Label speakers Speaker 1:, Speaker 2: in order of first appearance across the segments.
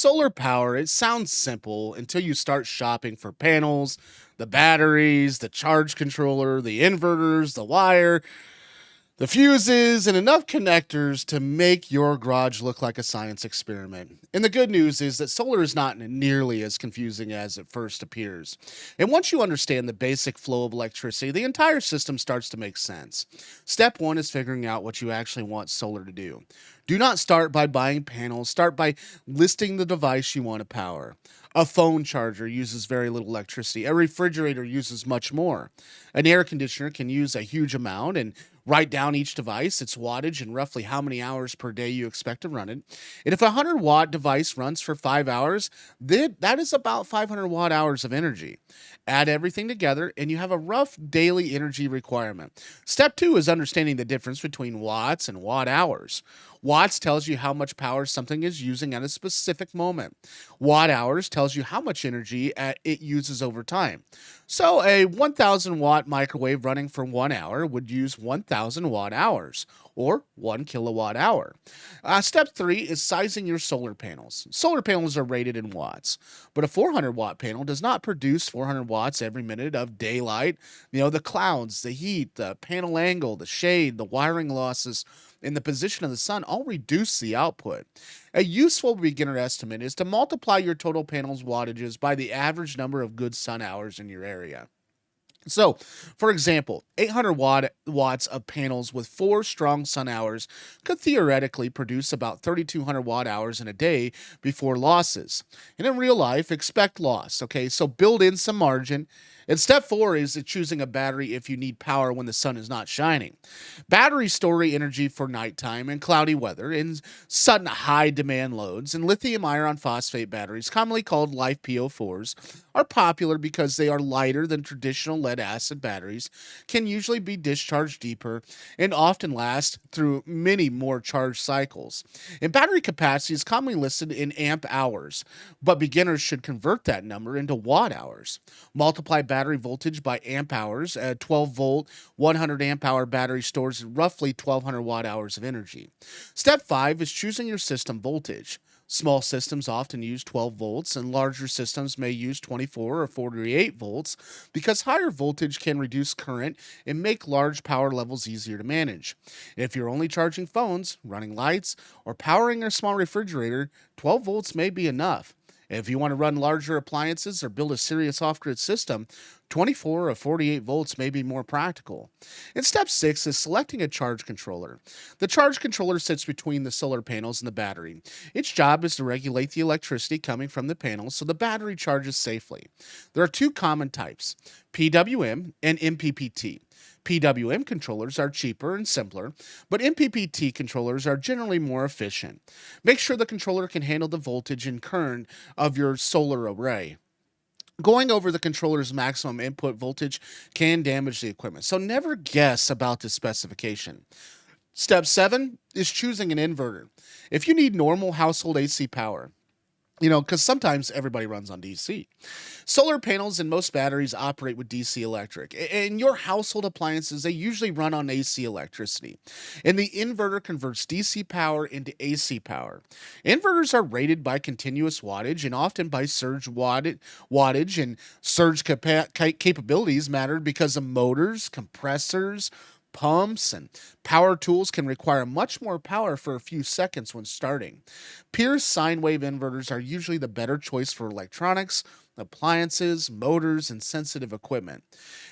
Speaker 1: Solar power, it sounds simple until you start shopping for panels, the batteries, the charge controller, the inverters, the wire, the fuses, and enough connectors to make your garage look like a science experiment. And the good news is that solar is not nearly as confusing as it first appears. And once you understand the basic flow of electricity, the entire system starts to make sense. Step one is figuring out what you actually want solar to do. Do not start by buying panels, start by listing the device you want to power. A phone charger uses very little electricity. A refrigerator uses much more. An air conditioner can use a huge amount, and write down each device, its wattage, and roughly how many hours per day you expect to run it. And if a 100-watt device runs for 5 hours, that is about 500 watt hours of energy. Add everything together, and you have a rough daily energy requirement. Step two is understanding the difference between watts and watt hours. Watts tells you how much power something is using at a specific moment. Watt hours tells you how much energy it uses over time. So a 1000 watt microwave running for 1 hour would use 1000 watt hours or 1 kilowatt hour. Step three is sizing your solar panels. Solar panels are rated in watts, but a 400 watt panel does not produce 400 watts every minute of daylight. The clouds, the heat, the panel angle, the shade, the wiring losses, and the position of the sun all reduce the output. A useful beginner estimate is to multiply your total panel's wattages by the average number of good sun hours in your area. So, for example, 800 watts of panels with 4 strong sun hours could theoretically produce about 3,200 watt hours in a day before losses. And in real life, expect loss. Okay, so build in some margin. And step four is choosing a battery if you need power when the sun is not shining. Batteries store energy for nighttime and cloudy weather in sudden high demand loads, and lithium iron phosphate batteries, commonly called Life PO4s, are popular because they are lighter than traditional lead acid batteries, can usually be discharged deeper, and often last through many more charge cycles. And battery capacity is commonly listed in amp hours, but beginners should convert that number into watt hours. Multiply battery voltage by amp hours. A 12 volt, 100 amp hour battery stores roughly 1200 watt hours of energy. Step five is choosing your system voltage. Small systems often use 12 volts, and larger systems may use 24 or 48 volts because higher voltage can reduce current and make large power levels easier to manage. If you're only charging phones, running lights, or powering a small refrigerator, 12 volts may be enough. If you want to run larger appliances or build a serious off grid system, 24 or 48 volts may be more practical. And step six is selecting a charge controller. The charge controller sits between the solar panels and the battery. Its job is to regulate the electricity coming from the panels so the battery charges safely. There are two common types: PWM and MPPT. PWM controllers are cheaper and simpler, but MPPT controllers are generally more efficient. Make sure the controller can handle the voltage and current of your solar array. Going over the controller's maximum input voltage can damage the equipment, so never guess about the specification. Step 7 is choosing an inverter. If you need normal household AC power, because sometimes everybody runs on DC. Solar panels and most batteries operate with DC electric. In your household appliances, they usually run on AC electricity. And the inverter converts DC power into AC power. Inverters are rated by continuous wattage and often by surge wattage, and surge capabilities matter because of motors, compressors, pumps, and power tools can require much more power for a few seconds when starting. Pure sine wave inverters are usually the better choice for electronics, appliances, motors, and sensitive equipment.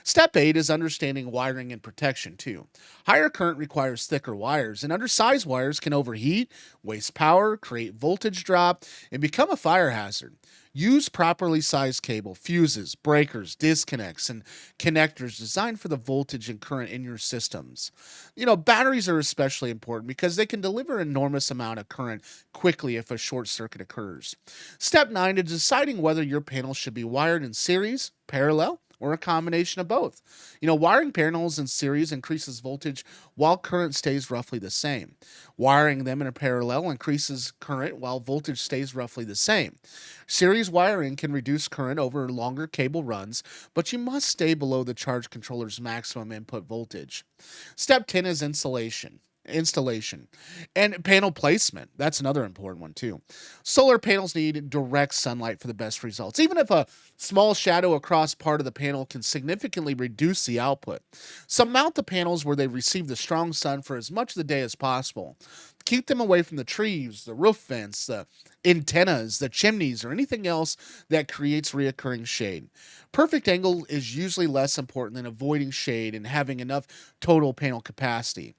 Speaker 1: Step 8 is understanding wiring and protection, too. Higher current requires thicker wires, and undersized wires can overheat, waste power, create voltage drop, and become a fire hazard. Use properly sized cable, fuses, breakers, disconnects, and connectors designed for the voltage and current in your systems. Batteries are especially important because they can deliver an enormous amount of current quickly if a short circuit occurs. Step 9 is deciding whether your panels should be wired in series, parallel, or a combination of both. Wiring panels in series increases voltage while current stays roughly the same. Wiring them in a parallel increases current while voltage stays roughly the same. Series wiring can reduce current over longer cable runs, but you must stay below the charge controller's maximum input voltage. Step 10 is insulation. installation. And panel placement. That's another important one, too. Solar panels need direct sunlight for the best results. Even if a small shadow across part of the panel can significantly reduce the output. So mount the panels where they receive the strong sun for as much of the day as possible. Keep them away from the trees, the roof vents, the antennas, the chimneys, or anything else that creates reoccurring shade. Perfect angle is usually less important than avoiding shade and having enough total panel capacity.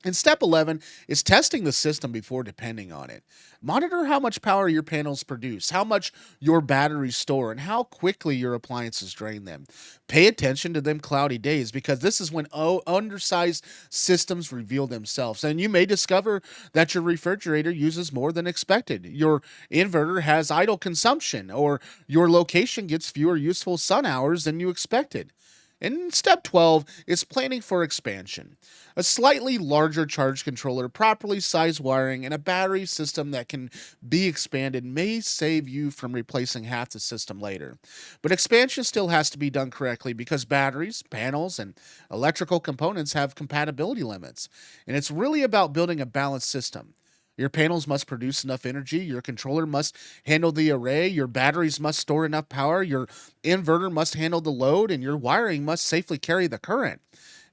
Speaker 1: And step 11 is testing the system before depending on it. Monitor how much power your panels produce, how much your batteries store, and how quickly your appliances drain them. Pay attention to them cloudy days because this is when undersized systems reveal themselves. And you may discover that your refrigerator uses more than expected, your inverter has idle consumption, or your location gets fewer useful sun hours than you expected. And step 12 is planning for expansion. A slightly larger charge controller, properly sized wiring, and a battery system that can be expanded may save you from replacing half the system later. But expansion still has to be done correctly because batteries, panels, and electrical components have compatibility limits. And it's really about building a balanced system. Your panels must produce enough energy, your controller must handle the array, your batteries must store enough power, your inverter must handle the load, and your wiring must safely carry the current.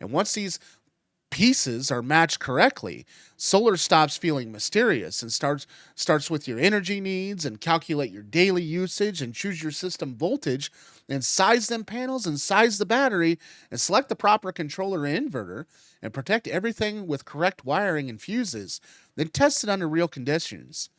Speaker 1: And once these pieces are matched correctly, solar stops feeling mysterious and starts with your energy needs and calculate your daily usage and choose your system voltage and size them panels and size the battery and select the proper controller and inverter and protect everything with correct wiring and fuses, then test it under real conditions.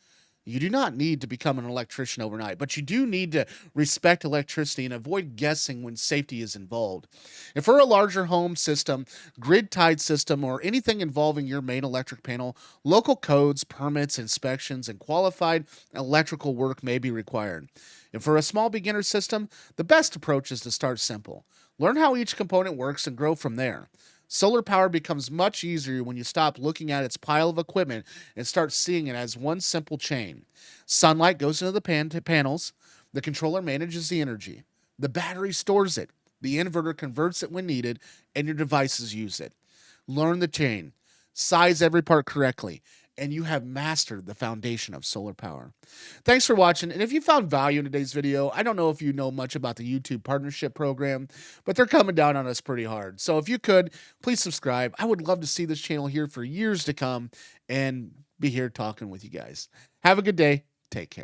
Speaker 1: You do not need to become an electrician overnight, but you do need to respect electricity and avoid guessing when safety is involved. And for a larger home system, grid tied system, or anything involving your main electric panel, local codes, permits, inspections, and qualified electrical work may be required. And for a small beginner system, the best approach is to start simple. Learn how each component works and grow from there. Solar power becomes much easier when you stop looking at its pile of equipment and start seeing it as one simple chain. Sunlight goes into the panels, the controller manages the energy, the battery stores it, the inverter converts it when needed, and your devices use it. Learn the chain, size every part correctly, and you have mastered the foundation of solar power. Thanks for watching, and if you found value in today's video, I don't know if you know much about the YouTube partnership program, but they're coming down on us pretty hard. So if you could, please subscribe. I would love to see this channel here for years to come and be here talking with you guys. Have a good day. Take care.